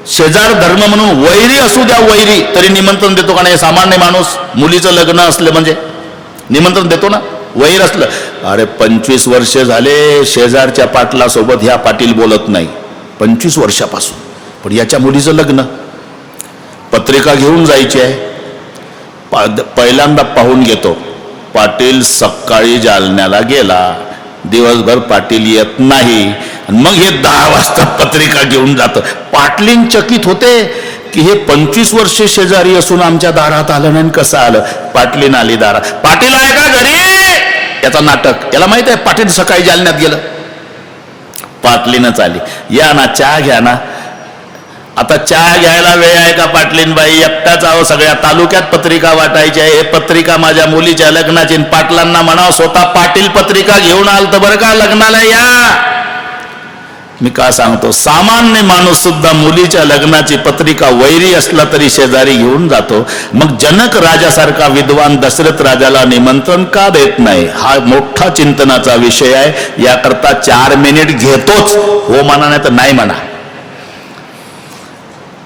शेजार धर्म म्हणून वैरी असू द्या, वैरी तरी निमंत्रण देतो का नाही? सामान्य माणूस मुलीचं लग्न असलं म्हणजे निमंत्रण देतो ना, वैर असलं. अरे 25 वर्ष झाले शेजारच्या पाटला सोबत ह्या पाटील बोलत नाही, 25 वर्षापासून. पण याच्या मुलीचं लग्न, पत्रिका घेऊन जायची आहे. पहिल्यांदा पाहून घेतो. पाटील सकाळी जालन्याला गेला, दिवसभर पाटील येत नाही, मग हे 10 वाजता पत्रिका घेऊन जातं. पाटलीन चकित होते की हे 25 वर्ष शेजारी असून आमच्या दारात आलं नाही, कसं आलं? पाटलीन आली दारात. पाटील आहे का घरी? याचा नाटक. याला माहित आहे पाटील सकाळी जालन्यात गेलं. पाटलीनच आली. या ना, चहा घ्या ना. आता चहा घ्यायला वेळ आहे का पाटलीन बाई? एकटाच आहो, सगळ्या तालुक्यात पत्रिका वाटायची आहे. हे पत्रिका माझ्या मुलीच्या लग्नाची. पाटलांना म्हणावं स्वतः पाटील पत्रिका घेऊन आल तर बरं का लग्नाला या. मी का सांगतो, सामान्य माणूस सुद्धा मुलीच्या लग्नाची पत्रिका वैरी असला तरी शेजारी घेऊन जातो. मग जनक राजासारखा विद्वान दशरथ राजाला निमंत्रण का देत नाही? हा मोठा चिंतनाचा विषय आहे. याकरता 4 मिनिट घेतोच. हो म्हणा नाही तर नाही म्हणा.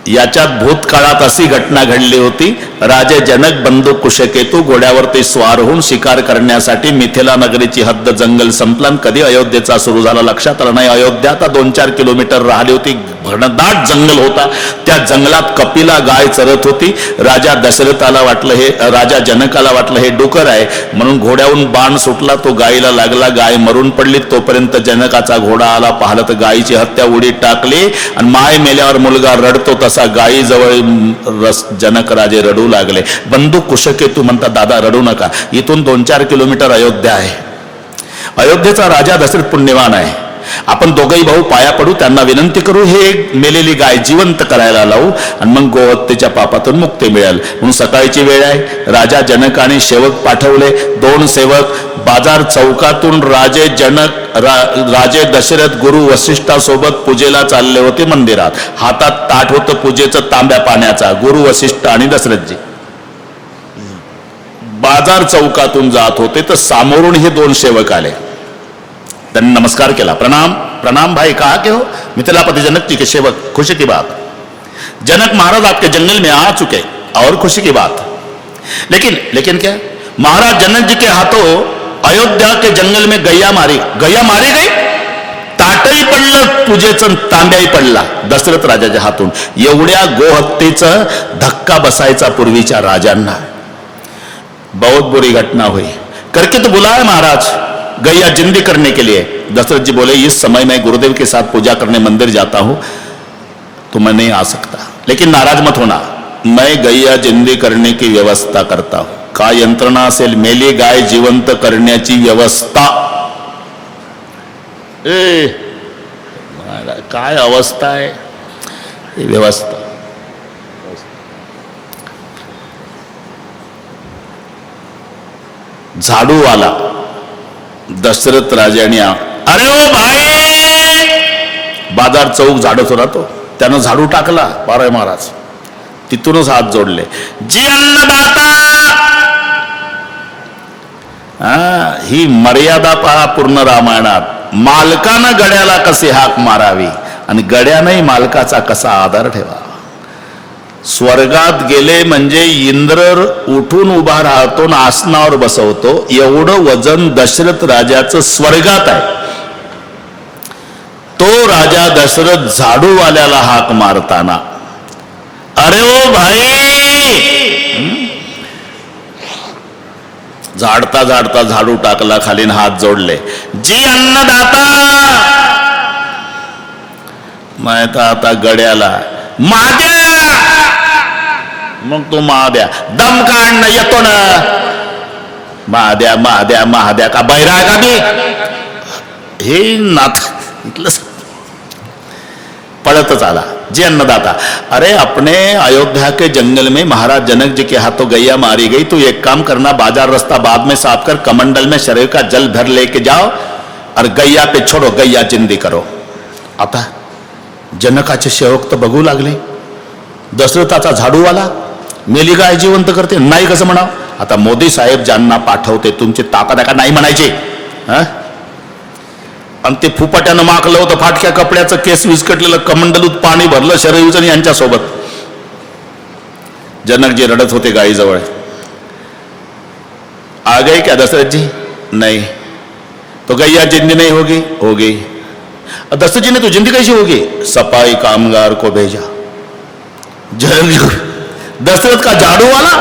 याच्यात भूतकाळात अशी घटना घडली होती. राजे जनक बंधू कुशकेतू घोड्यावरती स्वार होऊन शिकार करण्यासाठी मिथिला नगरीची हद्द जंगल संपला. कधी अयोध्येचा सुरू झाला लक्षात आलं नाही. अयोध्या आता 2-4 किलोमीटर राहिली होती. घनदाट जंगल होता. त्या जंगलात कपिला गाय चरत होती. राजा दशरथाला वाटलं हे, राजा जनकाला वाटलं हे डुकर आहे, म्हणून घोड्यावरून बाण सुटला. तो गायीला लागला, गाय मरून पडली. तोपर्यंत जनकाचा घोडा आला. पाहिलं तर गायीची हत्या उडी टाकली आणि माय मेल्यावर मुलगा रडतो तसा गायीजवळ जनक राजे रडू लागले. बंधू कुशकेतू म्हणतात, दादा रडू नका, इथून 2-4 किलोमीटर अयोध्या आहे. अयोध्येचा राजा दशरथ पुण्यवान आहे. आपण दोघंही भाऊ पाया पडू, त्यांना विनंती करू, हे एक मेलेली गाय जिवंत करायला लावू आणि मग गोहत्येच्या पापातून मुक्ती मिळेल. म्हणून सकाळची वेळ आहे. राजा जनकाने सेवक पाठवले. 2 सेवक बाजार चौकातून राजे दशरथ गुरु वसिष्ठासोबत पूजेला चालले होते मंदिरात. हातात ताट होतं पूजेचं तांब्या पाण्याचा. गुरु वसिष्ठ आणि दशरथजी बाजार चौकातून जात होते तर सामोरून हे 2 सेवक आले. त्यांनी नमस्कार केला. प्रणाम प्रणाम भाई, कहा के हो? मिथिलापति जनक जी के सेवक, खुशी की बात. जनक महाराज आपके जंगल में आ चुके और खुशी की बात. लेकिन क्या? महाराज जनक जी के हाथों अयोध्या के जंगल में गैया मारी गई. ताटही पडलं पूजेचं, तांब्याही पडला दशरथ राजाच्या हातून. एवढ्या गोहत्येचा धक्का बसायचा पूर्वीच्या राजांना. बहुत बुरी घटना हुई. करके तो बुलाया महाराज गैया जिंदी करने के लिए. दशरथ जी बोले, इस समय मैं गुरुदेव के साथ पूजा करने मंदिर जाता हूं तो मैं नहीं आ सकता, लेकिन नाराज मत होना, मैं गैया जिंदी करने की व्यवस्था करता हूं. काय यंत्रणा असेल? मेली गाय जिवंत करण्याची व्यवस्था. काय अवस्था आहे व्यवस्था. झाडू आला दशरथ राजाने. अरे ओ भाई, बाजार चौक झाडत होता तो, त्यानं झाडू टाकला. बाराय महाराज तिथूनच हात जोडले. जी अन्नदाता, ही मर्यादा पहा पूर्ण रामायणात. मालकानं गड्याला कसे हाक मारावी आणि गड्यानंही मालकाचा कसा आदर ठेवा. स्वर्गात गेले म्हणजे इंद्र उठून उभा राहतो आणि आसनावर बसवतो. एवढं वजन दशरथ राजाचं स्वर्गात आहे. तो राजा दशरथ झाडूवाल्याला हाक मारताना, अरे ओ भाई, झाडता झाडता झाडू टाकला खाली, हात जोडले. जी अन्नदाता, माहित आता गड्याला महाद्या, मग तो महाद्या दम काढणं येतो ना. महाद्या महाद्या महाद्या का बैरा का मी? हे नाथ इथलं पड़तच आला. जी अन्नदाता, अरे अपने अयोध्या के जंगल में महाराज जनक जी के हाथों गैया मारी गई. तो एक काम करना, बाजार रास्ता बाद में साफ कर, कमंडल में शरीर का जल भर लेके जाओ और गैया पे छोड़ो, गैया जिंदी करो. आता जनकाचे सेवक तर बघू लागले. दशरथाचा झाडूवाला मेली गाय जिवंत करते, नाही कसं म्हणाव. आता मोदी साहेब ज्यांना पाठवते तुमची ताकद आहे का नाही म्हणायची. आणि ते फुपाट्यानं माखलं होतं, फाटक्या कपड्याचं, केस विस्कटलेलं, कमंडलूत पाणी भरलं शरयूचं यांच्यासोबत. जनकजी रडत होते गायीजवळ. आ गए क्या दशरथ जी? नहीं. तो गैया जिंदी नहीं होगी? होगी. दशरथ जी ने तो जिंदी कैसी होगी? सफाई कामगार को भेजा. दशरथ का झाड़ू वाला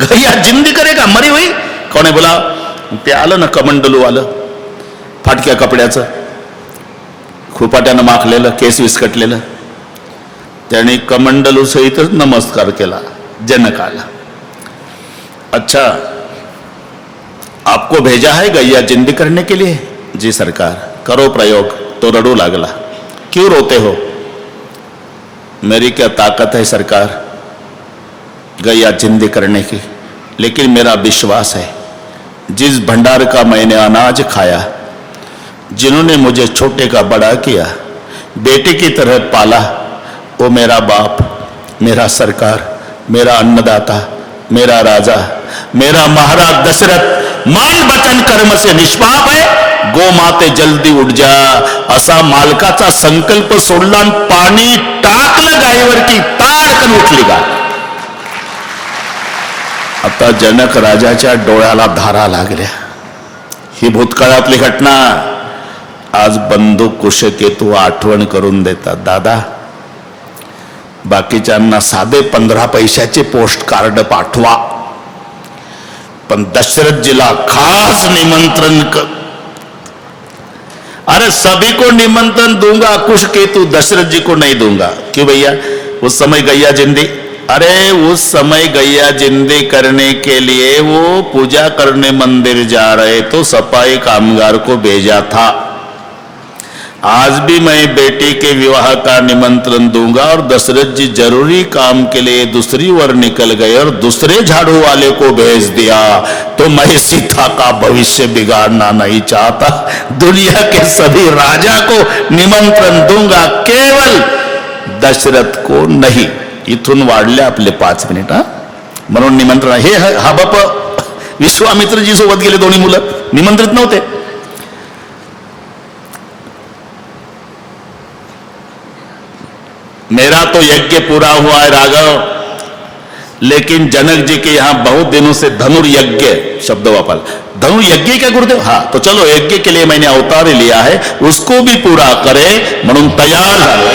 गैया जिंदी करेगा? मरी हुई. कोणे बोला? ते आलं ना कमंडलू वालं, फाटक्या कपड्याचं, खुपाट्यानं माखलेलं, केस विस्कटलेलं. त्याने कमंडलू सहितच नमस्कार केला जनकाला. अच्छा, आपको भेजा है गैया जिंदी करने के लिए? जी सरकार. करो प्रयोग. तो रडू लागला. क्यों रोते हो? मेरी क्या ताकत है सरकार गैया जिंदी करने की, लेकिन मेरा विश्वास है जिस भंडार का मैंने अनाज खाया, जिन्होंने मुझे छोटे का बड़ा किया, बेटे की तरह पाला, वो मेरा बाप, मेरा सरकार, मेरा अन्नदाता, मेरा राजा, मेरा महाराज दशरथ मान वचन कर्म से निष्पाप है. गो माते जल्दी उठ जा असा मालकाचा संकल्प सोडला आणि पाणी टाकलं गायीवरती, ताडकन उठली गाय. आता जनक राजाच्या डोळ्याला धारा लागल्या. ही भूतकाळातली घटना आज बंधू कुशकेतू आठवण करून देतात. दादा, बाकीच्यांना साधे 15 पैशाचे पोस्ट कार्ड पाठवा, पण दशरथजीला खास निमंत्रण अरे सभी को निमंत्रण दूंगा, कुशकेतु दशरथ जी को नहीं दूंगा. क्यों भैया? उस समय गैया जिंदी. अरे उस समय गैया जिंदी करने के लिए वो पूजा करने मंदिर जा रहे तो सफाई कामगार को भेजा था. आज भी मैं बेटी के विवाह का निमंत्रण दूंगा और दशरथ जी जरूरी काम के लिए दूसरी ओर निकल गए और दूसरे झाड़ू वाले को भेज दिया, तो मैं सीता का भविष्य बिगाड़ना नहीं चाहता. दुनिया के सभी राजा को निमंत्रण दूंगा, केवल दशरथ को नहीं. इथून वाढले आपले 5 मिनिट. म्हणून निमंत्रण हे हा बाप विश्वामित्रजी सोबत गेले दोन्ही मुलं, निमंत्रित नव्हते. मेरा तो यज्ञ पूरा हुआ है राघव, लेकिन जनक जी के यहां बहुत दिनों से धनुर्यज्ञ शब्द वापर. धनुर्यज्ञ क्या गुरुदेव? हाँ, तो चलो यज्ञ के लिए मैंने अवतार लिया है, उसको भी पूरा करे म्हणून तयार झालो.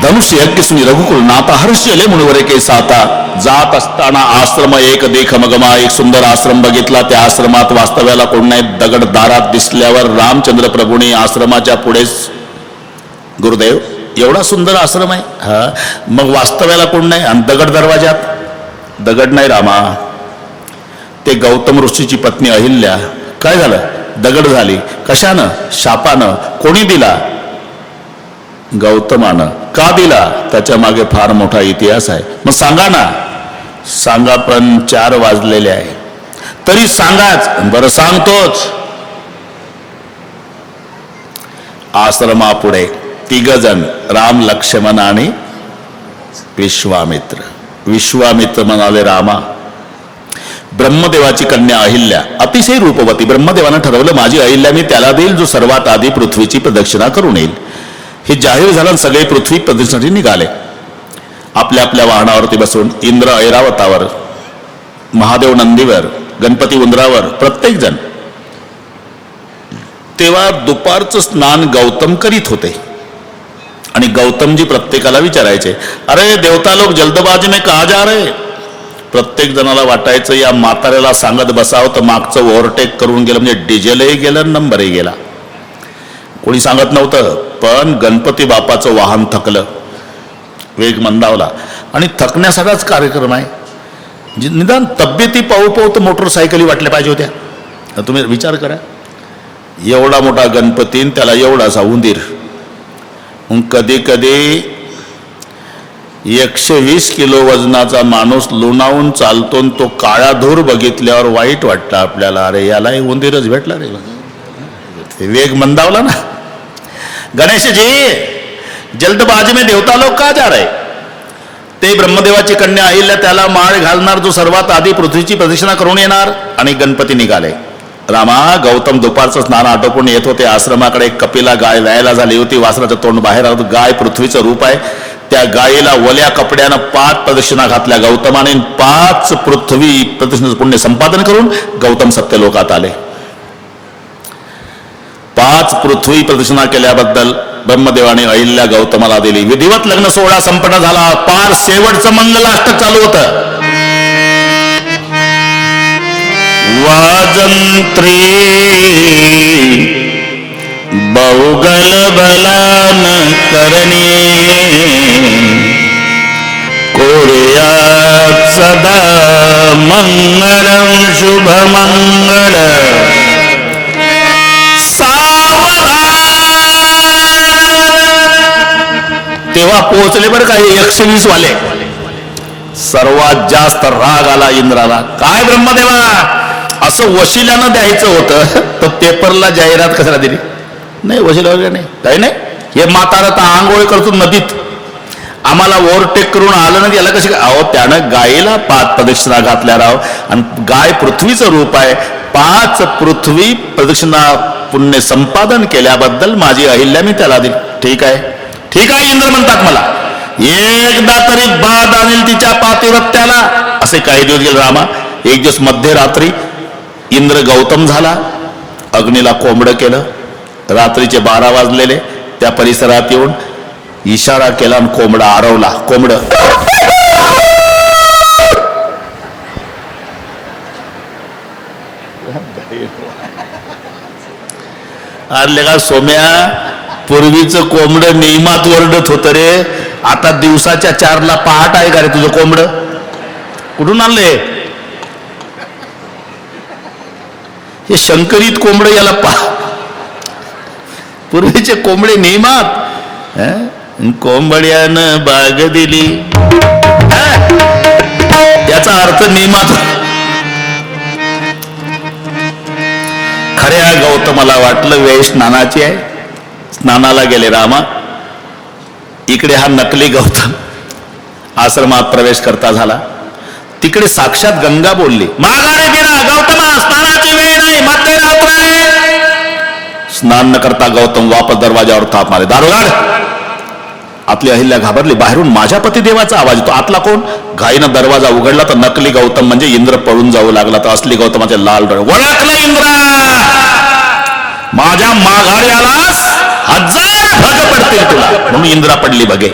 धनुष्य यज्ञ सुनी रघुकुल नाता हर्षले मुनिवरे के साता. जात असताना आश्रम एक देख मगमा. एक सुंदर आश्रम बघितला. त्या आश्रमात वास्तव्याला कोण नाही. दगड दारात दिसल्यावर रामचंद्र प्रभूंनी आश्रमाच्या पुढेच, गुरुदेव एवढा सुंदर आश्रम आहे, हा मग वास्तव्याला कोण नाही आणि दगड दरवाजात. दगड नाही रामा, ते गौतम ऋषीची पत्नी अहिल्या. काय झालं? दगड झाली. कशानं? शापानं. कोणी दिला? गौतमानं. का दिला? त्याच्या मागे फार मोठा इतिहास आहे. मग सांगा ना. सांगा, पण 4 वाजलेले आहे. तरी सांगाच. बरं सांगतोच. आश्रमापुढे 3 जण, राम, लक्ष्मण आणि विश्वामित्र. विश्वामित्र म्हणाले, रामा, ब्रह्मदेवाची कन्या अहिल्या अतिशय रूपवती. ब्रह्मदेवानं ठरवलं माझी अहिल्या मी त्याला देईल जो सर्वात आधी पृथ्वीची प्रदक्षिणा करून येईल. हे जाहीर झालं. सगळे पृथ्वी प्रदक्षिणेसाठी निघाले. आपल्या आपल्या वाहनावरती बसून. इंद्र ऐरावतावर, महादेव नंदीवर, गणपती उंदरावर, प्रत्येक जण. तेव्हा दुपारचं स्नान गौतम करीत होते आणि गौतमजी प्रत्येकाला विचारायचे, अरे देवता लोक जल्दबाजी में कहा जा रहे. प्रत्येक जणाला वाटायचं या म्हाताऱ्याला सांगत बसावं तर मागचं ओव्हरटेक करून गेलं म्हणजे डिझेलही गेलं, नंबरही गेला. कोणी सांगत नव्हतं. पण गणपती बापाचं वाहन थकलं, वेग मंदावला आणि थकण्यासाठाच कार्यक्रम आहे. निदान तब्येती पाहू पाहू तर मोटरसायकली वाटल्या पाहिजे होत्या. तुम्ही विचार करा, एवढा मोठा गणपती, त्याला एवढासा उंदीर. कधी कधी 120 किलो वजनाचा माणूस लुणावून चालतो, तो काळा धूर बघितल्यावर वाईट वाटतं आपल्याला. अरे यालाही उंदीरच भेटला रे. वेग मंदावला ना. गणेश जी, जल्दबाजी में देवता लोग का जा रहे. ते ब्रह्मदेवाची कन्या अहिल्या त्याला माळ घालणार जो सर्वात आधी पृथ्वीची प्रदक्षिणा करून येणार. आणि गणपती निघाले. रामा, गौतम दुपारचं स्नान आटोपून येत होते. आश्रमाकडे एक कपिला गाय व्यायला झाली होती. वासराचं तोंड बाहेर आलं. गाय पृथ्वीचं रूप आहे. त्या गायीला ओल्या कपड्यानं 5 प्रदक्षिणा घातल्या गौतमाने. 5 पृथ्वी प्रदक्षिणेचं पुण्य संपादन करून गौतम सत्यलोकात आले. 5 पृथ्वी प्रदक्षिणा केल्याबद्दल ब्रह्मदेवाने अहिल्या गौतमाला दिली. विधिवत लग्न सोहळा संपन्न झाला. पार शेवटचं मंगलाष्टक चालू होतं. वाजंत्री बहुगल बलान करणी कोर्यात सदा मंगलम शुभ मंगल. तेव्हा पोहोचले बरं का 120 वाले. सर्वात जास्त राग आला इंद्राला. काय ब्रह्मदेवा, असं वशिल्यानं द्यायचं होतं तर पेपरला जाहिरात कशाला दिली. नाही, वशिला वगैरे नाही, काही नाही. हे म्हातारा तर आंघोळ करतो नदीत, आम्हाला ओव्हरटेक करून आलं नाही. याला कशी काय. अहो, त्यानं गायीला 5 प्रदक्षिणा घातल्या राव. आणि गाय पृथ्वीचं रूप आहे. 5 पृथ्वी प्रदक्षिणा पुण्य संपादन केल्याबद्दल माझी अहिल्या मी त्याला दिली. ठीक आहे, ठीक आहे इंद्र म्हणतात मला. एकदा तरी बाध आणेल तिच्या पातिव्रत्याला. असे काही दिवस गेले रामा. एक दिवस मध्यरात्री इंद्र गौतम झाला. अग्नीला कोंबडं केलं. रात्रीचे 12 वाजलेले. त्या परिसरात येऊन इशारा केला आणि कोंबडा आरवला. कोंबड अरे का सोम्या, पूर्वीचं कोंबड नियमात वरडत होत रे. आता दिवसाच्या 4ला पहाट आहे का रे तुझं कोंबड. कुठून आणले हे शंकरीत कोंबड. याला पूर्वीचे कोंबडे नियमात. कोंबड्यानं बाग दिली, याचा अर्थ नियमात. खऱ्या गौतमाला वाटलं वेळ स्नानाची आहे. स्नानाला गेले रामा. इकडे हा नकली गौतम आश्रमात प्रवेश करता झाला. तिकडे साक्षात गंगा बोलली, माघारे फिरा गौतमा, स्नानाची वेळ नाही. नाही मध्यरात्र आहे. स्नान न करता गौतम वापस दरवाजावर थाप मारे. दारोगाड. आतली अहिल्या घाबरली. बाहेरून माझ्या पतिदेवाचा आवाज येतो. आतला कोण? घाईनं दरवाजा उघडला तर नकली गौतम म्हणजे इंद्र पळून जाऊ लागला. तर असली गौतमाचे लाल डोळे. ओळखलं इंद्रा, माझ्या माघारी आलास 1000 भग पडतील तुला. म्हणून इंद्रा पडली भगे.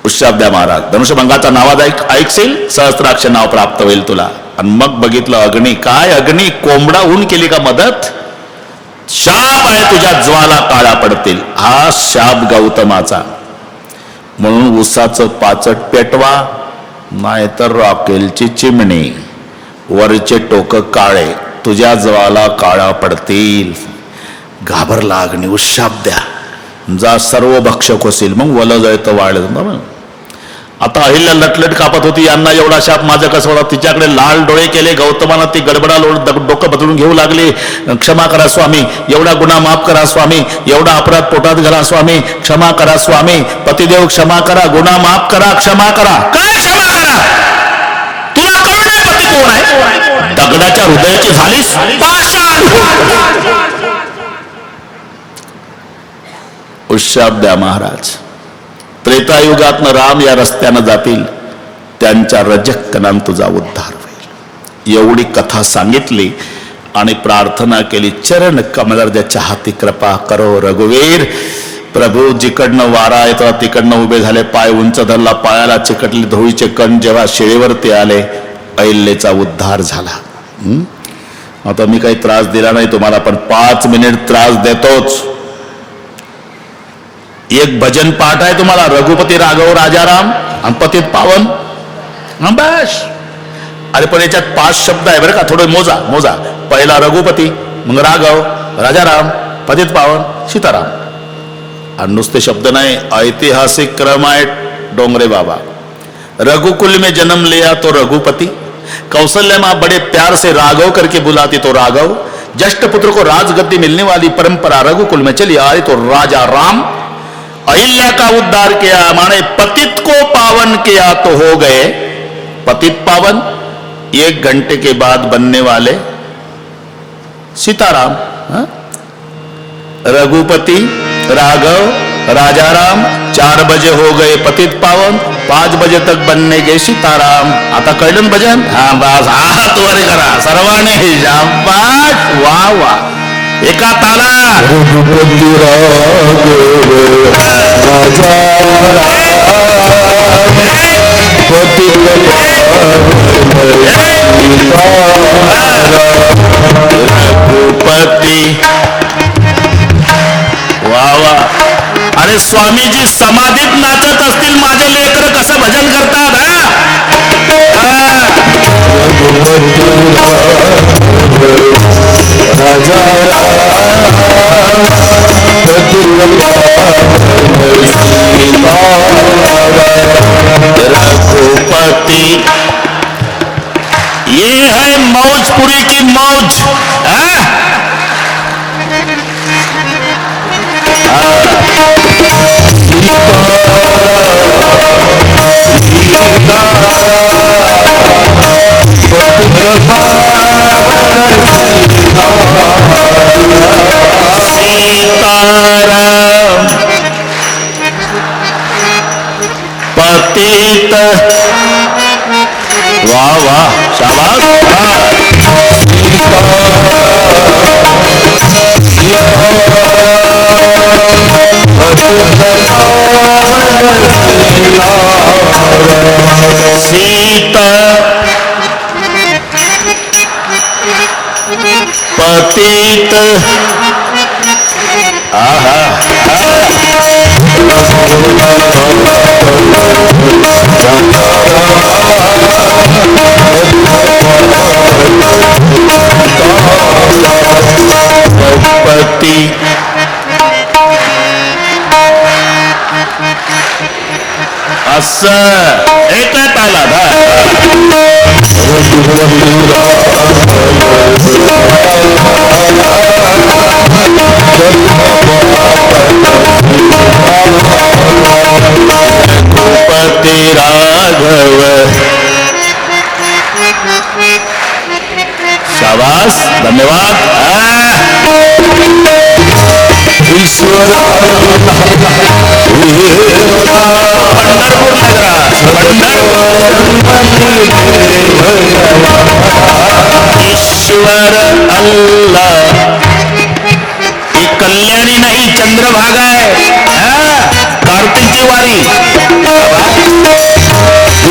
उशाप द्या महाराज. धनुष्यभंगाचा नावाज ऐकशील, सहस्त्राक्ष नाव प्राप्त होईल तुला. आणि मग बघितलं अग्नी. काय अग्नी? कोंबडा होऊन केली का मदत? शाप आहे तुझ्या ज्वाला काळा पडतील. हा शाप गौतमाचा. म्हणून उसाचं पाचट पेटवा, नाहीतर रॉकेलची चिमणी. वरचे टोक काळे, तुझ्या ज्वाला काळा पडतील. घाबरला अग्नी. उशाप द्या, जा सर्व भक्षक होतील. मग वल जळतं वाढलं. आता अहिल्या लटलट कापत होती. यांना एवढा शाप माझं कसं होता? तिच्याकडे लाल डोळे केले. गौतमानं ती गडबडा डोकं बदलून घेऊ लागली. क्षमा करा स्वामी, एवढा गुन्हा माफ करा स्वामी, एवढा अपराध पोटात घाला स्वामी, क्षमा करा स्वामी. पतिदेव क्षमा करा, गुन्हा माफ करा, क्षमा करा. काय क्षमा करा? तुला कळू नये पती कोण आहे? दगडाच्या हृदयाची झालीस पाषाण. उशाप द्या महाराज. त्रेतायुगातनं राम या रस्त्यानं जातील, त्यांच्या रजक्कनान तुझा उद्धार होईल. एवढी कथा सांगितली आणि प्रार्थना केली. चरण कमलाच्या हाती कृपा करो रघुवीर. प्रभू जिकडनं वारा येतो तिकडनं उभे झाले. पाय उंच धरला, पायाला चिकटले धुळीचे कण. जेव्हा शिळेवरती आले, अहिल्याचा उद्धार झाला. आता मी काही त्रास दिला नाही तुम्हाला, पण 5 मिनिट त्रास देतोच. एक भजन पाठ आहे तुम्हाला, रघुपती राघव राजाराम आणि पतित पावन. बस. अरे पण याच्यात 5 शब्द आहे बरं का, थोडं मोजा. पहिला रघुपती, मग राघव, राजाराम, पतित पावन, सीताराम. आणि नुसते शब्द नहीं, ऐतिहासिक क्रम है डोंगरे बाबा। रघुकुल में जन्म लिया तो रघुपति, कौशल्या मां बड़े प्यार से राघव करके बुलाती तो राघव, ज्येष्ठ पुत्र को राजगद्दी मिलने वाली परंपरा रघुकुल में चली आई तो राजा राम। अहिल्या का उद्धार किया माने पतित को पावन किया तो हो गए पतित पावन। 1 घंटे के बाद बनने वाले सीताराम। रघुपति राघव राजाराम 4 बजे हो गए पतित पावन, 5 बजे तक बनने गए सीताराम। आता कळलं भजन? हा बस हात वर करा सर्वांनी, शाबाश, वा वा, एका ताला। रघुपति राघव रघुपति, वा वा। अरे स्वामीजी समाधीत नाचत असतील, माझे लेकर कसं भजन करतात? रघुपति, ये है मौजपुरी की मौज। सीताराम पतित, वाह वाह, शाबाश। सीता पतित, आहा, रघुपति, असं एका तालात रघुपति राघव, शाबाश। ईश्वर अल्लाह. ही कल्याणी नाही चंद्रभागा आहे. कार्तिकची वारी.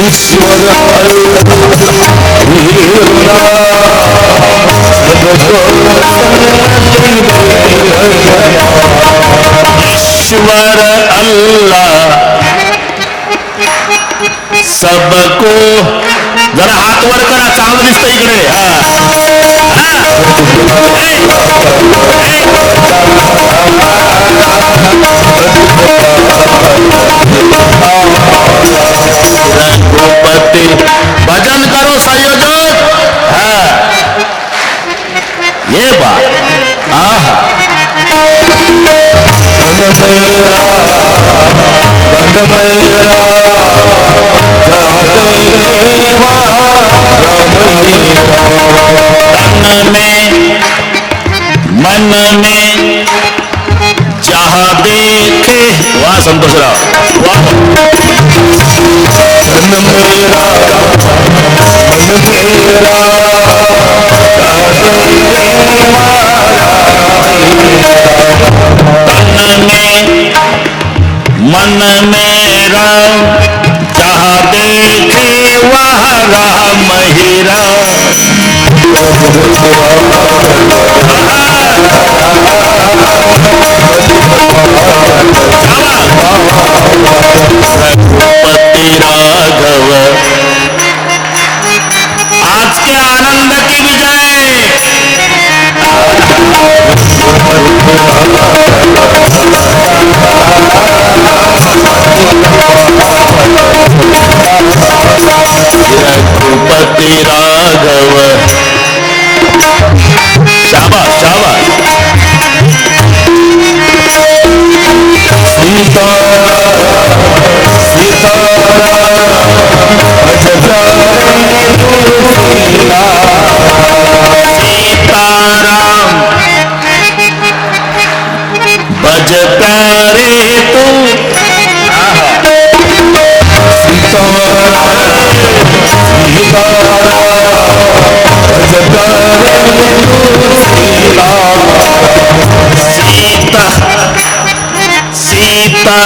ईश्वर ईश्वर अल्लाह सबको. जरा हात वर करा, चांगलं दिसतं इकडे. रघुपति भजन करो संयोजक. ये बात. मन में जहाँ देखे. वाह संतोषराव, वाह. मन मेरा जहाँ देखे वहाँ राम ही राम. रघुपति राघव आज के आनंद की विजय. रघुपति राघव. शाबाश शाबाश. सीता सीता सीताराम बज प्यारे तू. सीता सीता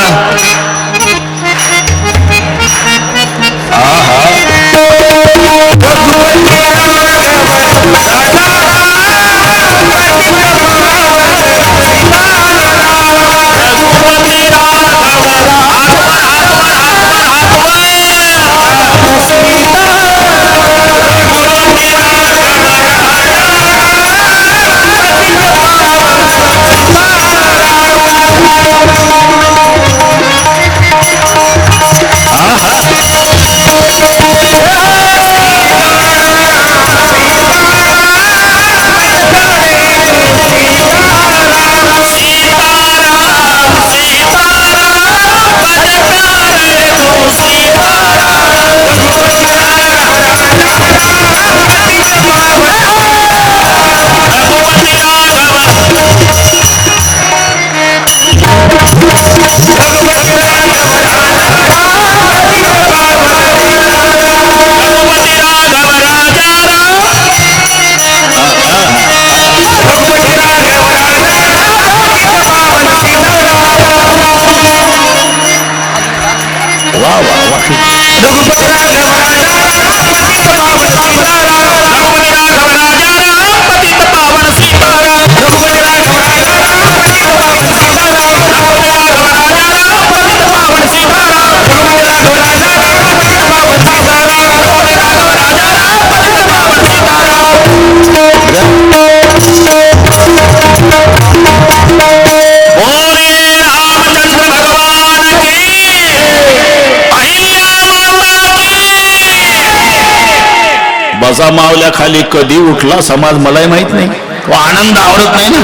बसा मावल्या खाली कधी उठला समाज मलाही माहित नाही. आनंद आवडत नाही ना.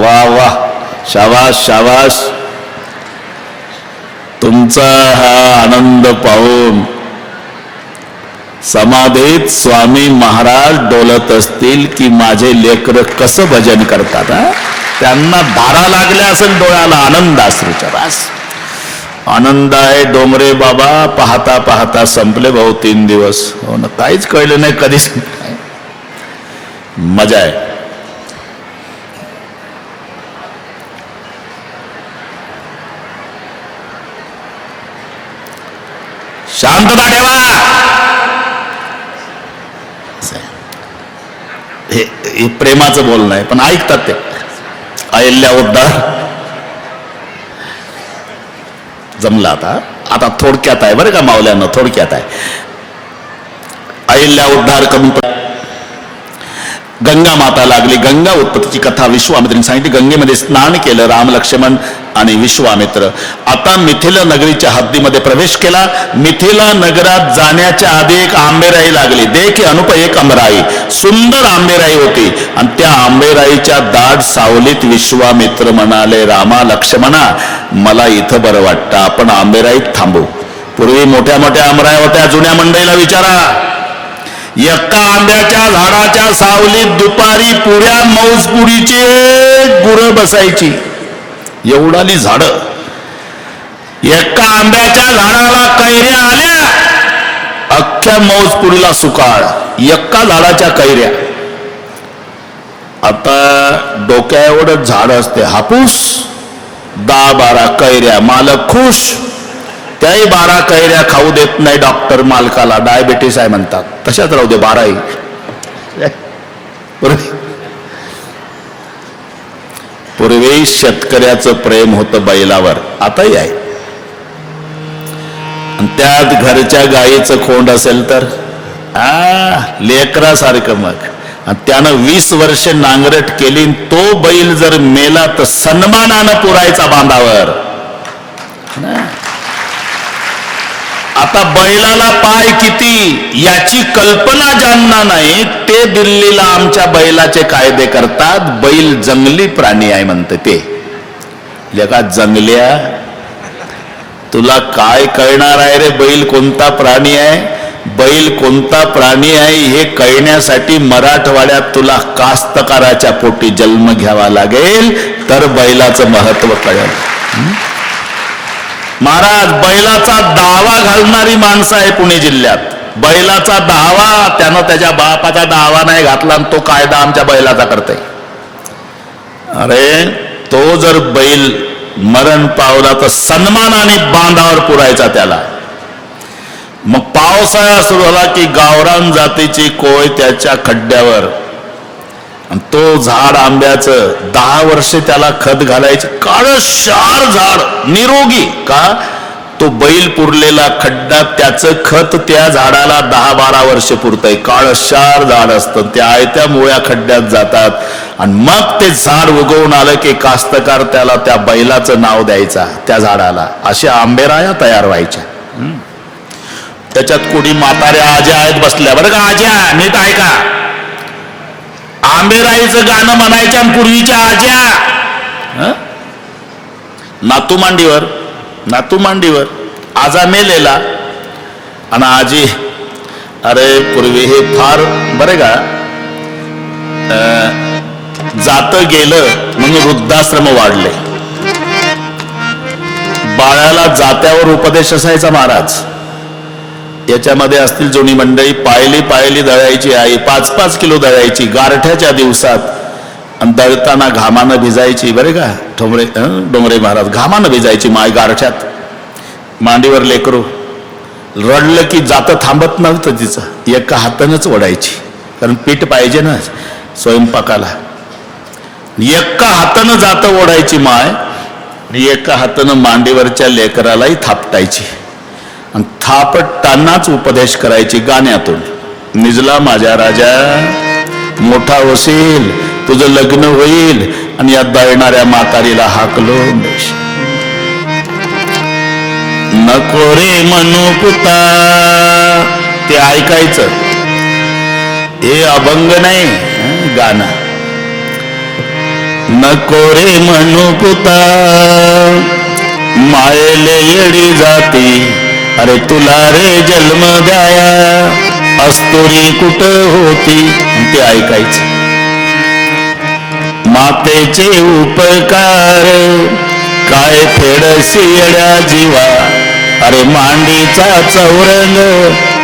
वा वा, शाबास शाबास. तुमचा हा आनंद पाहून समाधीत स्वामी महाराज डोलत असतील की माझे लेकर कसं भजन करतात. त्यांना धारा लागल्या असेल डोळ्याला आनंद अश्रूच्या. बस आनंद आहे. डोंगरे बाबा पाहता पाहता संपले भाऊ 3 दिवस. हो ना, काहीच कळलं नाही कधीच. मजा आहे. शांतता ठेवा. हे प्रेमाचं बोलणं आहे, पण ऐकतात ते. अहिल्या उद्धार जमला. आता थोडक्यात आहे बरं का मावल्यानं, थोडक्यात आहे. अहिल्या उद्धार करून गंगा माता लागली. गंगा उत्पत्तीची कथा विश्वामित्रांनी सांगितली. गंगेमध्ये स्नान केलं राम, लक्ष्मण आणि विश्वामित्र. आता मिथिला नगरीच्या हद्दीमध्ये प्रवेश केला. मिथिला नगरात जाण्याच्या आधी एक आंबेराई लागली. देख अनुप एक आंबेराई, सुंदर आंबेराई होती. आणि त्या आंबेराईच्या दाट सावलीत विश्वामित्र म्हणाले, रामा लक्ष्मणा मला इथं बरं वाटतं, आपण आंबेराईत थांबू. पूर्वी मोठ्या मोठ्या आंबेराई होत्या. जुन्या मंडळीला विचारा. एका आंब्याच्या झाडाच्या सावलीत दुपारी पुऱ्या मौजपुरीची गुरं बसायची. एवढाली झाड. एका आंब्याच्या झाडाला कैऱ्या आल्या, अख्ख्या मौजपुरीला सुकाळ. एका झाडाच्या कैऱ्या. आता डोक्या एवढं झाड असते, हापूस. 10-12 कैऱ्या, मालक खुश. त्याही 12 कैऱ्या खाऊ देत नाही डॉक्टर मालकाला. डायबिटीस आहे म्हणतात. तशाच राहू दे 12ही. पूर्वी शेतकऱ्याचं प्रेम होतं बैलावर, आताही आहे. आणि त्यात घरच्या गायीचं खोंड असेल तर लेकरासारखं. मग आणि त्यानं 20 वर्ष नांगरट केली. तो बैल जर मेला तर सन्मानानं पुरायचा बांधावर. आता बैलाला पाय किती याची कल्पना ज्यांना नाही ते दिल्लीला आमच्या बैलाचे कायदे करतात. बैल जंगली प्राणी आहे म्हणते ते. लेका जंगल्या, तुला काय कळणार आहे रे बैल कोणता प्राणी आहे? बैल कोणता प्राणी आहे हे कळण्यासाठी मराठवाड्यात तुला कास्तकाराच्या पोटी जन्म घ्यावा लागेल, तर बैलाचं महत्व कळेल. महाराज, बैलाचा दावा घालणारी माणसं आहे पुणे जिल्ह्यात. बैलाचा दावा, त्यानं त्याच्या बापाचा दावा नाही घातला आणि तो कायदा आमच्या बैलाचा करते. अरे तो जर बैल मरण पावला तर सन्मानाने बांधावर पुरायचा त्याला. मग पावसाळा सुरू झाला की गावरान जातीची कोय त्याच्या खड्ड्यावर. आणि तो झाड आंब्याचं 10 वर्षे त्याला खत घालायचे. काळशार झाड, निरोगी. का? तो बैल पुरलेला खड्डा, त्याचं खत त्या झाडाला 10-12 वर्ष पुरतंय. काळशार झाड असतं. त्या आयत्या मुळ्या खड्ड्यात जातात. आणि मग ते झाड उगवून आलं की कास्तकार त्याला त्या बैलाचं नाव द्यायचा त्या झाडाला. अशा आंबेराया तयार व्हायच्या. त्याच्यात कोणी म्हाताऱ्या आज्या आहेत बसल्या बरं का. आज्या नीट ऐका. आंबेराईचं गाणं म्हणायच्या पूर्वीच्या आज्या. नातू मांडीवर आजा मेलेला आणि आजी. अरे पूर्वी हे फार बरे का जात गेलं म्हणून वृद्धाश्रम वाढले. बाळाला जात्यावर उपदेश असायचा महाराज. याच्यामध्ये असतील जुनी मंडळी. पायली दळायची आई, 5-5 किलो दळायची गारठ्याच्या दिवसात. आणि दळताना घामानं भिजायची बरे का. डोंगरे महाराज घामानं भिजायची माय गारठ्यात. मांडीवर लेकरू रडलं की जातं थांबत नव्हतं तिचं. एका हातानंच ओढायची, कारण पीठ पाहिजे ना स्वयंपाकाला. एका हातानं जातं ओढायची माय, एका हातानं मांडीवरच्या लेकरालाही थापटायची. आणि थापटतानाच उपदेश करायची गाण्यातून. निजला माझ्या राजा, मोठा होशील, तुझं लग्न होईल आणि या दळणाऱ्या म्हातारीला हाकलो. नको रे म्हणू पुता. ते ऐकायचं. हे अभंग नाही गाणं. नको रे म्हणू पुता, मायेले येडी जाती. अरे तुला रे जन्म द्याया, अस्तुरी कुठं होती. ते ऐकायचं. मातेचे उपकार काय फेडसी येड्या जीवा, अरे मांडीचा चौरंग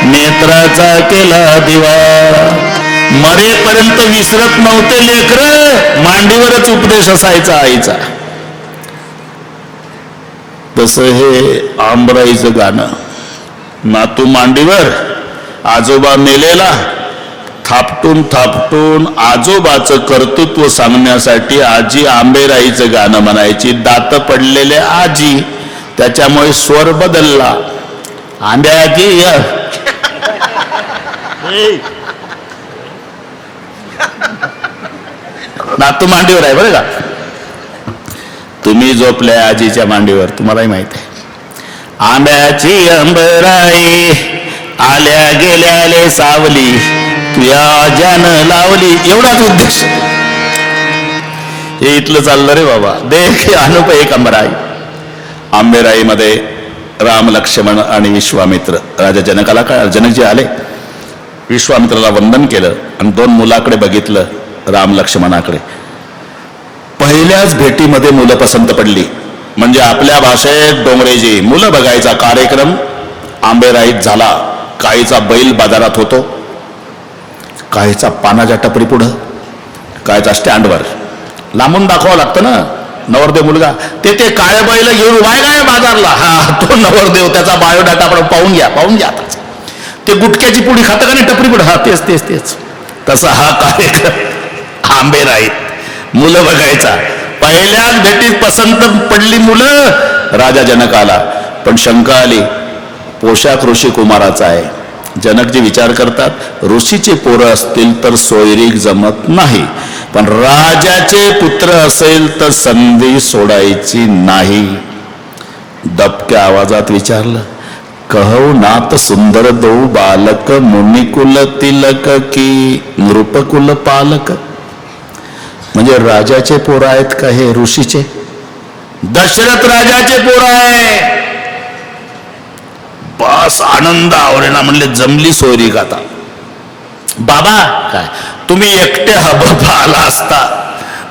नेत्राचा केला दिवा. मरेपर्यंत विसरत नव्हते लेकर, मांडीवरच उपदेश असायचा आईचा. तसं हे आंबराईचं गाणं. नातू मांडीवर, आजोबा मेलेला, थापटून थापटून आजोबाचं कर्तृत्व सांगण्यासाठी आजी आंबेराईचं गाणं म्हणायची. दात पडलेले आजी, त्याच्यामुळे स्वर बदलला. आंब्याची नातू मांडीवर आहे बरं का. तुम्ही झोपल्या आजीच्या मांडीवर, तुम्हालाही माहिती आहे. आंब्याची अंबराई आल्या गेल्याले सावली, तुया ज्यानं लावली. एवढाच उद्देश. हे इथलं चाललं रे बाबा. देख अनुप एक अंबराई. आंबेराईमध्ये राम, लक्ष्मण आणि विश्वामित्र. राजा जनकाला काय, जनकजी आले, विश्वामित्राला वंदन केलं आणि 2 मुलाकडे बघितलं, राम लक्ष्मणाकडे. पहिल्याच भेटीमध्ये मुलं पसंत पडली. म्हणजे आपल्या भाषेत डोंगरेजी मुलं बघायचा कार्यक्रम आंबेराईत झाला. काहीचा बैल बाजारात होतो, काहीचा पानाच्या टपरी पुढं, काहीचा स्टँडवर. लांबून दाखवावं लागतं ना नवरदेव मुलगा. ते काळे बैल घेऊन उभाय काय बाजारला, हा तो नवरदेव. त्याचा बायोडाटा आपण पाहून घ्या ते गुटक्याची पुडी खातं का नाही टपरी पुढं, हा तेच तेच तेच. तसा हा कार्यक्रम आंबेराईत मुलं बघायचा. पहिल्याच भेटीत पसंत पडली मुलं. राजा जनकाला पण शंका आली, पोशाख ऋषी कुमाराचा आहे. जनकजी विचार करतात, ऋषीचे पोरं असतील तर सोयरीक जमत नाही, पण राजाचे पुत्र असेल तर संधी सोडायची नाही. दबक्या आवाजात विचारलं, कहू नात सुंदर दो बालक, मुनिकुल तिलक की नृपकुल पालक. म्हणजे राजाचे पोरं आहेत का हे ऋषीचे? दशरथ राजाचे पोरं आहे. बस आनंद आवरेना. म्हणले जमली सोयरीक आता. बाबा काय तुम्ही एकटे हबप आला असता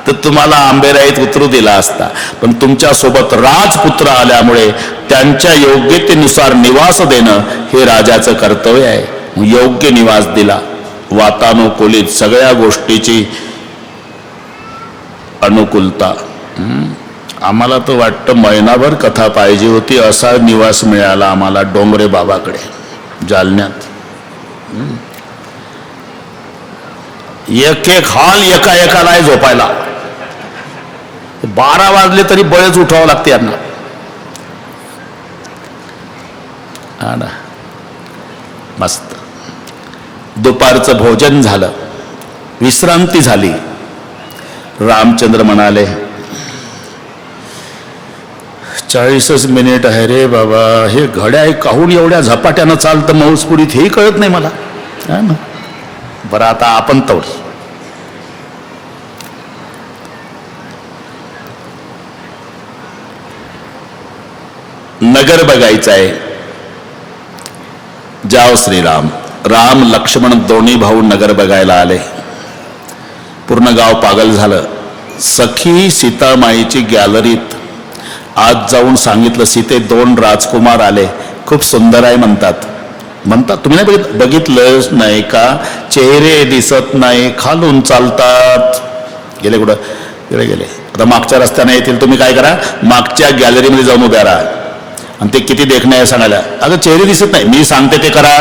तर तुम्हाला आंबेराईत उतरू दिला असता, पण तुमच्या सोबत राजपुत्र आल्यामुळे त्यांच्या योग्यतेनुसार निवास देणं हे राजाचं कर्तव्य आहे. योग्य निवास दिला, वातानुकूलित, सगळ्या गोष्टीची अनुकूलता. आम्हाला तर वाटतं महिनाभर कथा पाहिजे होती, असा निवास मिळाला आम्हाला डोंगरे बाबाकडे जालन्यात. एक हॉल एका नाही झोपायला. 12 वाजले तरी बळेच उठावं लागते यांना. हा ना, मस्त. दुपारचं भोजन झालं, विश्रांती झाली. रामचंद्र म्हणाले, 40 मिनिट आहे रे बाबा. हे घड्याळ काहून एवढ्या झपाट्यानं चालतं मौसपुरीत, हेही कळत नाही मला. हा ना, बरं आता आपण तोड. नगर बघायचं आहे. जाओ श्रीराम. राम लक्ष्मण दोन्ही भाऊ नगर बघायला आले. पूर्ण गाव पागल झालं. सखी सीतामाईची गॅलरीत आज जाऊन सांगितलं, सीते 2 राजकुमार आले, खूप सुंदर आहे म्हणतात. तुम्ही नाही बघितलंच नाही का? चेहरे दिसत नाही, खालून चालतात. गेले कुठं? गेले. आता मागच्या रस्त्याने येतील. तुम्ही काय करा, मागच्या गॅलरीमध्ये जाऊन उभ्या राहा आणि ते किती देखणे आहे सांगायला. अगं चेहरे दिसत नाही, मी सांगते ते करा.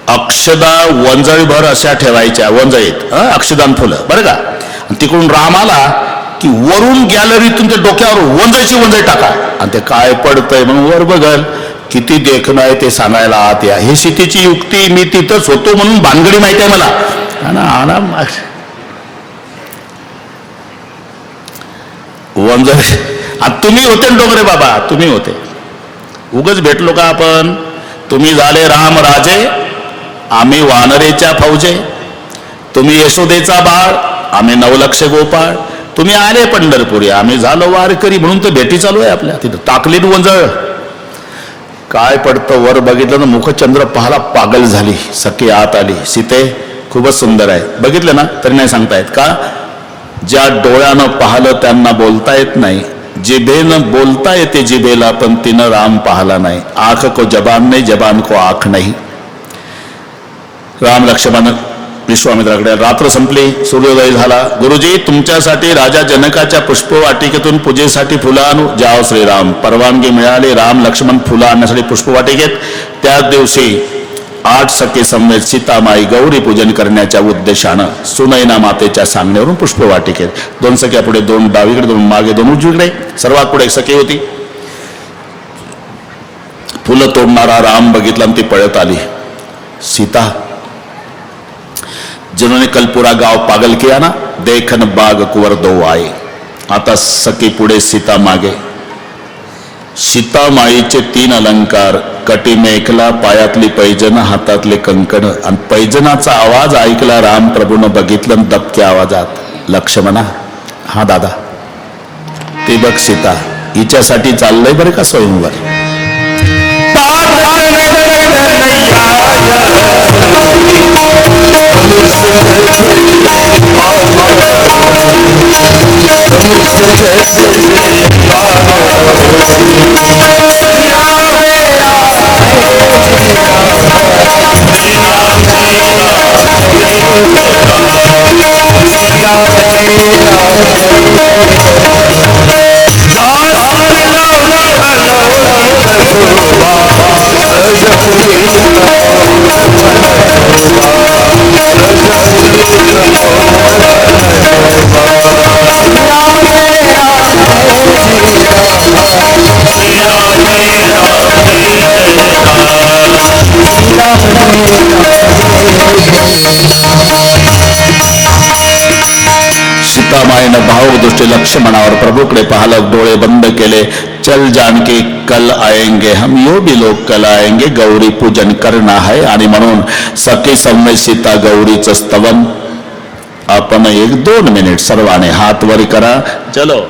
अक्षदा वंजळीभर अशा ठेवायच्या वंजळीत, अक्षदान फुलं बरं का. आणि तिकडून राम आला की वरून गॅलरीतून ते डोक्यावर वंजळी टाका आणि ते काय पडतंय म्हणून वर बघल. किती देखणं आहे ते सांगायला आत या. ही सीतेची युक्ती. मी तिथंच होतो म्हणून भानगडी माहिती आहे मला. वंजळी तुम्ही होते डोंगरे बाबा, तुम्ही होते. उगच भेटलो का आपण? तुम्ही झाले राम राजे, आम्ही वानरेच्या फौजे. तुम्ही यशोदेचा बाळ, आम्ही 9 लक्ष गोपाळ. तुम्ही आले पंढरपुरी, आम्ही झालो वारकरी. म्हणून तर भेटी चालू आहे आपल्या. तिथं टाकली वंजळ. काय पडतं वर बघितलं ना, मुखचंद्र पाहाला पागल झाली. सखी आत आली, सीते खूपच सुंदर आहे. बघितलं ना तरी नाही सांगतायत का? ज्या डोळ्यानं पाहलं त्यांना बोलता येत नाही, जिभेनं बोलता येते जिभेला, पण तिनं राम पाहला नाही. आंख को जबान नाही, जबान को आंख नाही. राम लक्ष्मण विश्वामित्राकडे. रात्र संपली, सूर्योदय झाला. गुरुजी, तुमच्यासाठी राजा जनकाच्या पुष्पवाटिकेतून पूजेसाठी फुलं आणू? जाओ श्रीराम. परवानगी मिळाली. राम लक्ष्मण फुलं आणण्यासाठी पुष्पवाटिकेत. त्याच दिवशी 8 सखे समेत सीतामाई गौरी पूजन करण्याच्या उद्देशानं सुनैना मातेच्या सांगण्यावरून पुष्पवाटिकेत 2 सख्या पुढे, 2 डावीकडे, 2 मागे, 2 उजवीकडे. सर्वात पुढे एक सखी होती. फुलं तोडणारा राम बघितला आणि ती पळत आली. सीता, जिन्होंने कल पूरा गांव पागल किया ना, देखन बाग कुंवर दो आए. आता सखी पुढे, सीता मागे. सीतामाईचे 3 अलंकार, कटी मेखला, पायातली पैजन, हातातले कंकण. आणि पैजनाचा आवाज ऐकला राम प्रभूनं. बघितलं दबक्या आवाजात, लक्ष्मणा, हा दादा, ते बघ सीता, हिच्यासाठी चाललंय बरं का स्वयंवर. सीतामाईनं भावुक दृष्टी लक्ष्मणावर प्रभूकडे पाहलं, डोळे बंद केले. चल जानकी, कल आएंगे हम, यो भी लोग कल आएंगे, गौरी पूजन करना है. आणि म्हणून सखी सौम्य सीता गौरीचं स्तवन. आपण 1-2 मिनिट सर्वांनी हात वर करा. चलो.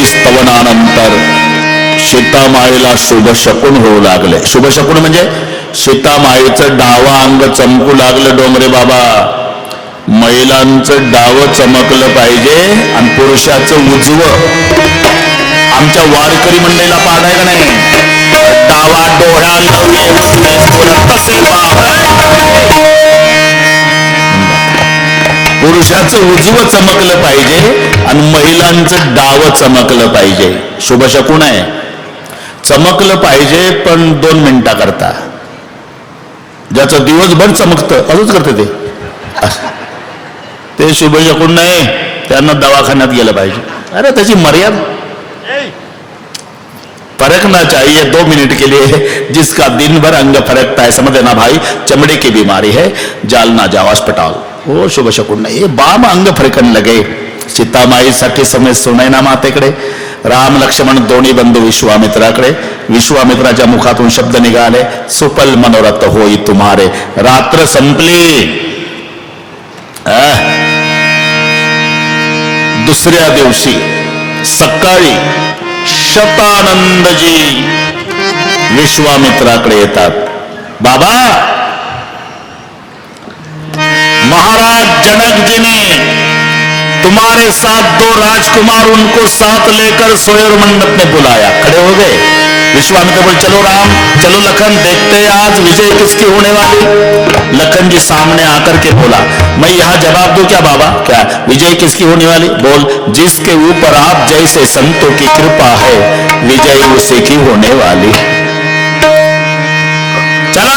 स्तवनानंतर सीतामाईला शुभ शकून होऊ लागले. शुभ शकून म्हणजे सीतामाईचं डावं अंग चमकू लागलं. डोंगरे बाबा, महिलांचं डावं चमकलं पाहिजे आणि पुरुषाचं उजवं. आमच्या वारकरी मंडळीला पाठ आहे का नाही? डावा डोळा पुरुषाचं उजवं चमकलं पाहिजे आणि महिलांचं डावं चमकलं पाहिजे. शुभ शकून आहे. चमकलं पाहिजे पण 2 मिनिटाकरता. ज्याचं दिवसभर चमकतं असंच करते ते शुभ शकून नाही. त्यांना दवाखान्यात गेलं पाहिजे. अरे त्याची मर्यादा. फरकना चाहिए 2 मिनट के लिए. जिसका दिन भर अंग फरकता है, समझ लेना भाई चमड़े की बीमारी है, जालना जाओ अस्पताल. हो शुभ शकून नाही. बाम अंग फरकन लगे. सीतामाईसाठी समय सुनैना मातेकडे, राम लक्ष्मण दोन्ही बंधू विश्वामित्राकडे. विश्वामित्राच्या मुखातून शब्द निघाले, सुपल मनोरथ होई तुम्हारे. रात्र संपली. दुसऱ्या दिवशी सकाळी शतानंदजी विश्वामित्राकडे येतात. बाबा, महाराज जनक जी ने तुम्हारे साथ 2 राजकुमार उनको साथ लेकर सोयर मंडप में बुलाया. खड़े हो गए. विश्वामित्र बोले, चलो राम, चलो लखन, देखते हैं आज विजय किसकी होने वाली. लखन जी सामने आकर के बोला, मैं यहाँ जवाब दूं क्या बाबा? क्या विजय किसकी होने वाली? बोल, जिसके ऊपर आप जैसे संतों की कृपा है, विजय उसी की होने वाली. चलो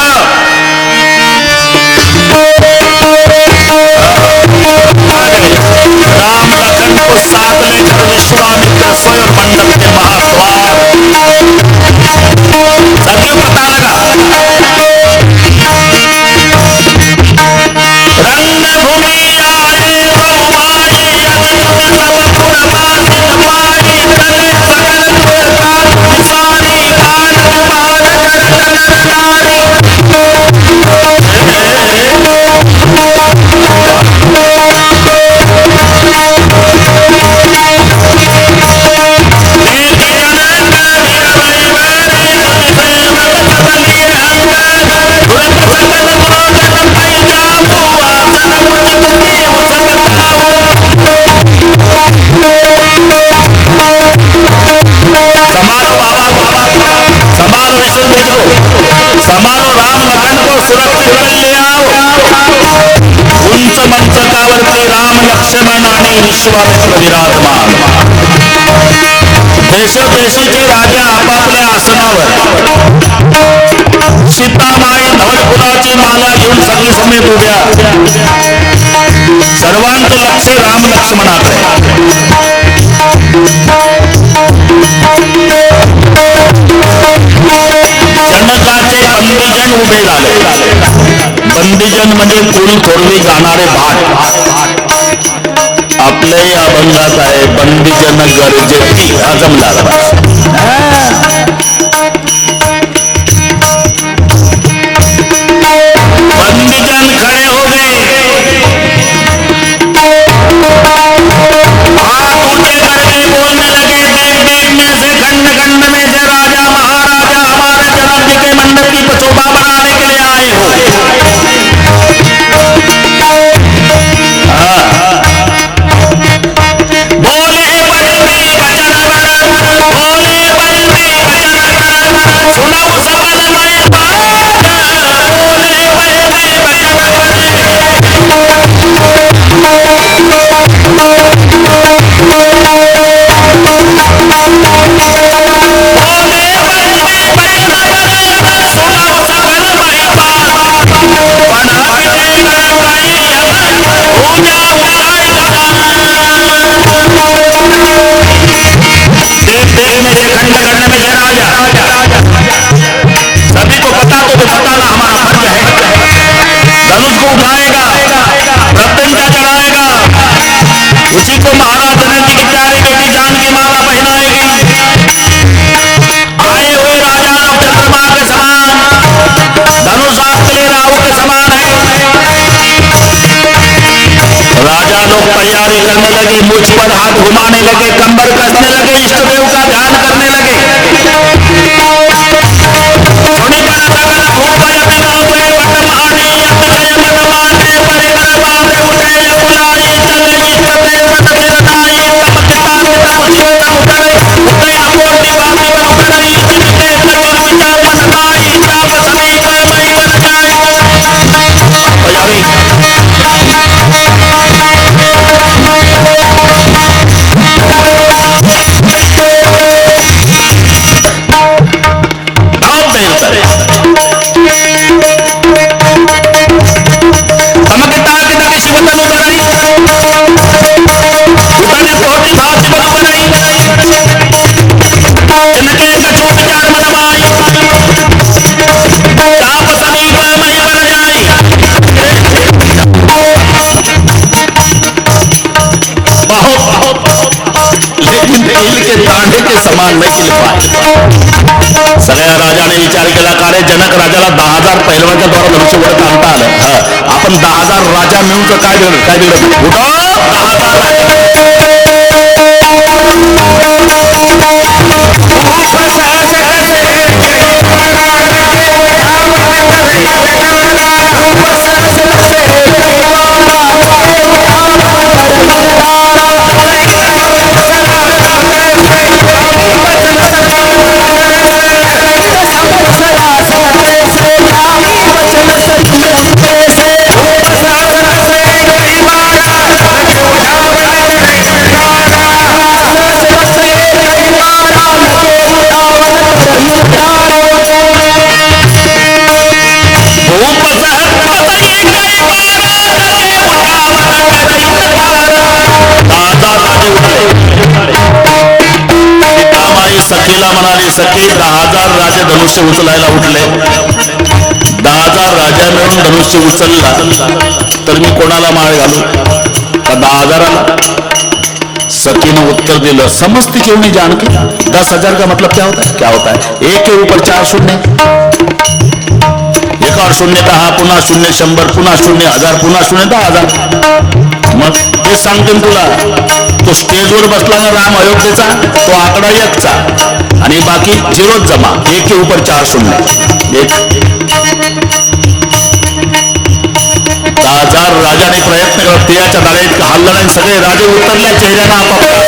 राम लखन को साथ लेकर विश्वामित्र स्वयं मंडप के महाद्वार. सबको पता लगा रंगभूमि आए संभालो राम लखन को सुरक्षित ले आओ. उंच मंचकावरती राम लक्ष्मण आणि विश्वामित्र विराजमान. देशोदेशीचे राजा आपापल्या आसनावर. सीतामाई धवलफुलाची माला घेऊन सगळी समेत उभ्या. सर्वांचं लक्ष राम लक्ष्मणाकडे. जनकाचे बंदीजन उभे झाले. बंदीजन म्हणजे कुल थोरवी गाणारे भाट. आपल्याही अभंगात आहे, बंदीजन गरजेची. हा जमला. बंदीजन खड़े हो गए. हाथ ऊंचे करके बोलने लगे, देख देखने से खंड खंड में से राजा महाराजा हमारे जनक जी के मंडप की शोभा बनाने के लिए आए हो. बोले बंदी वचन बोले बंदी वचन सुनाओ सकल मैं बात. बोले बंदी सभी को पता तो बताना हमारा फर्ज है. धनुष को उठाएगा, प्रत्यंचा चढ़ाएगा, उसी को महाराज जनक जी की प्यारी बेटी जानकी माला पहनाएगी. आए हुए राजा लोग चंद्रमा के समान, धनुष हाथ के लिए राहु के समान है. राजा लोग तैयारी करने लगे, मुझ पर हाथ घुमाने लगे, कंबर कसने लगे, इष्ट समान नाही केले पाय. सगळ्या राजाने विचार केला का रे जनक राजाला 10,000 पैलवानच्या द्वारा धनुष्य वरत आणता आलं. आपण 10,000 राजा मिळून तर काय बिघडत काय बिघडत सखीला म्हणाली, सखी 10,000 राजे धनुष्य उचलायला उठले. 10,000 राजा मिळून धनुष्य उचलला तर मी कोणाला माळ घालू का 10,000ला? सखीने उत्तर दिलं, समझती क्यों नहीं जान के 10,000 का मतलब क्या होता है? क्या होता है? एक के ऊपर 4 शून्य, एक और शून्य कहा, पुन्हा शून्य 100, पुन्हा शून्य 1000, पुन्हा शून्य 10,000. मग ते सांगते तुला. तो स्टेजवर बसला ना राम अयोध्येचा, तो आकडा 1चा आणि बाकी 0 जमा. 1 के ऊपर 4 शून्य. 10,000 राजाने प्रयत्न करत तिळाच्या दाढेत हल्ला नाही. सगळे राजे उतरल्या चेहऱ्यानं आपापल्या.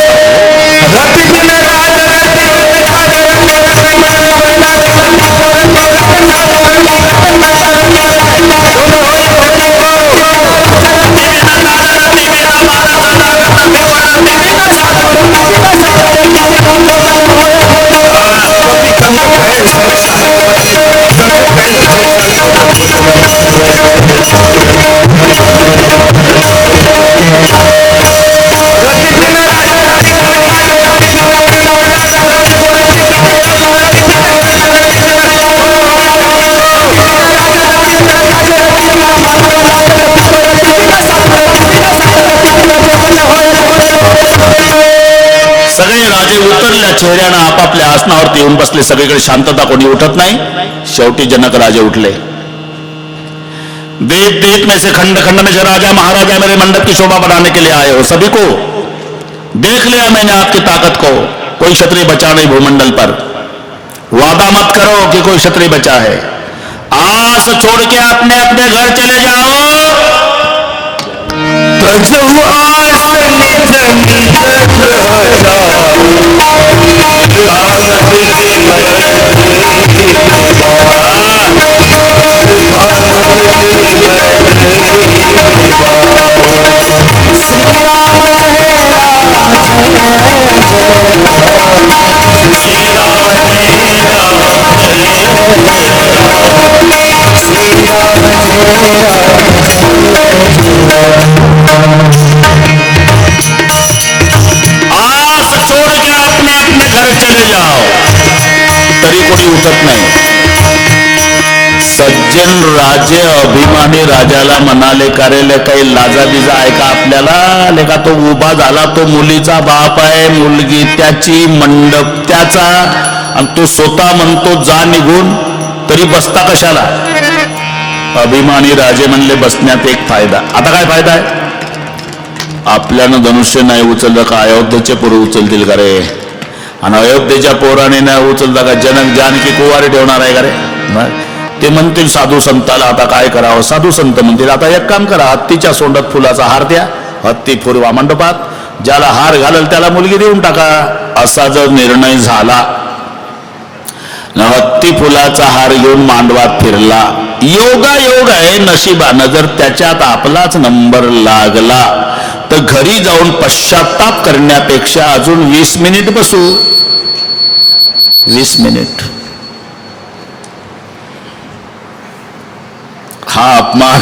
सगळे राजे उतरल्या चेहऱ्यानं आपापल्या आसनावरती येऊन बसले. सगळीकडे शांतता, कोणी उठत नाही. शेवटी जनक राजे उठले. देख देख में से खंड खंड में से राजा महाराजा मेरे मंडप की शोभा बढ़ाने के लिए आए हो. सभी को देख लिया मैंने आपकी ताकत को. कोई क्षत्रिय बचा नहीं भूमंडल पर. वादा मत करो कि कोई क्षत्रिय बचा है. आस छोड़ के अपने अपने घर चले जाओ. चले जाओ. तरी कोणी उठत नाही. सज्जन राजे अभिमानी राजाला म्हणाले, करेले काही लाजाबिजा आहे का आपल्याला? लेका तो उभा झाला, तो मुलीचा बाप आहे, मुलगी त्याची, मंडप त्याचा, आणि तो स्वतः म्हणतो जा निघून, तरी बसता कशाला? अभिमानी राजे म्हणले, बसण्यात एक फायदा. आता काय फायदा आहे? आपल्यानं धनुष्य नाही उचललं का अयोध्येचे पोरं उचलतील का रे? आणि अयोध्येच्या पोराने नाही उचलता का जनक जानकी कुवारी ठेवणार आहे का रे? ते म्हणतील साधू संताला आता काय करावं. साधू संत म्हणतील आता एक काम करा, हत्तीच्या सोंडात फुलाचा हार द्या, हत्ती फुरवा मंडपात, ज्याला हार घालेल त्याला मुलगी देऊन टाका. असा जर निर्णय झाला, हत्ती फुलाचा हार घेऊन मांडवात फिरला, योगा योग आहे, नशिबानं जर त्याच्यात आपलाच नंबर लागला तर घरी जाऊन पश्चाताप करण्यापेक्षा अजून 20 मिनिट बसू. 20 मिनिट. हा अपमान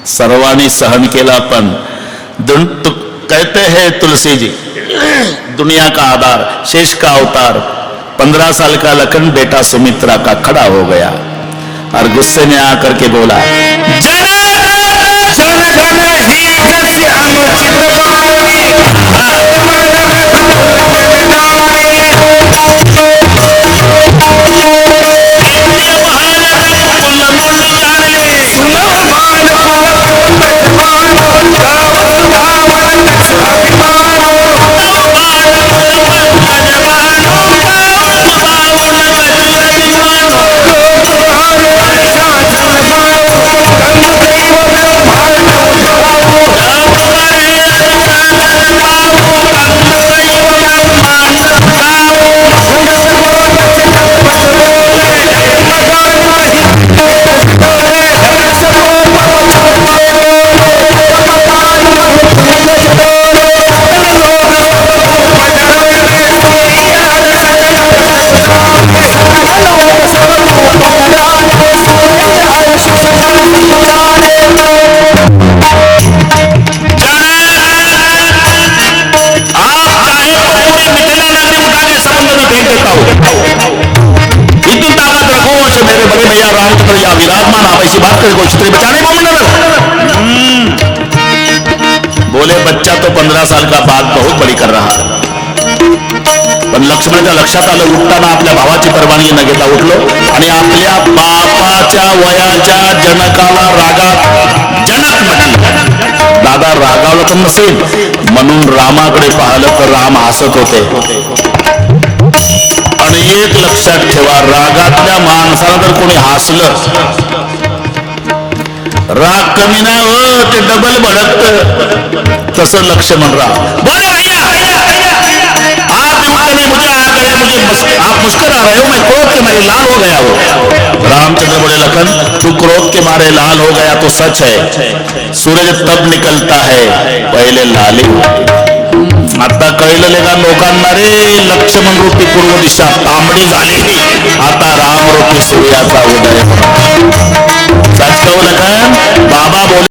सर्वांनी सहन केला. पण कहते हैं तुलसी जी, दुनिया का आधार, शेष का अवतार, 15 साल का लखन बेटा सुमित्रा का खड़ा हो गया और गुस्से में आकर के बोला, जनक 15 साल का बात बहुत बड़ी कर रहा. पण लक्ष्मणाच्या लक्षात आलं, उठताना आपल्या भावाची परवानगी न घेता उठलो आणि आपल्या बापाच्या वयाच्या जनकाला रागात जनक म्हटलं. दादा रागावला तर नसेल म्हणून रामाकडे पाहिलं तर राम हसत होते. आणि एक लक्षात ठेवा, रागातल्या माणसाला जर कोणी हसलं, राग कमी नाही हो, ते डबल भडकत. तसं लक्ष्मण राम बोले भैया आप नहीं मुझे आ गए, मुझे आप मुस्कुरा रहे हो, मैं क्रोध के मारे लाल हो गया हो. रामचंद्र बोले लखन तू क्रोध के मारे लाल हो गया तो सच है, सूरज तब निकलता है पहिले लाली. आता कळलं का लोकांना, रे लक्ष्मण रूपी पूर्व दिशा तांबडी झाली, आता राम रूपी सूर्याचा उदय. सच कहू लखन, बाबा बोले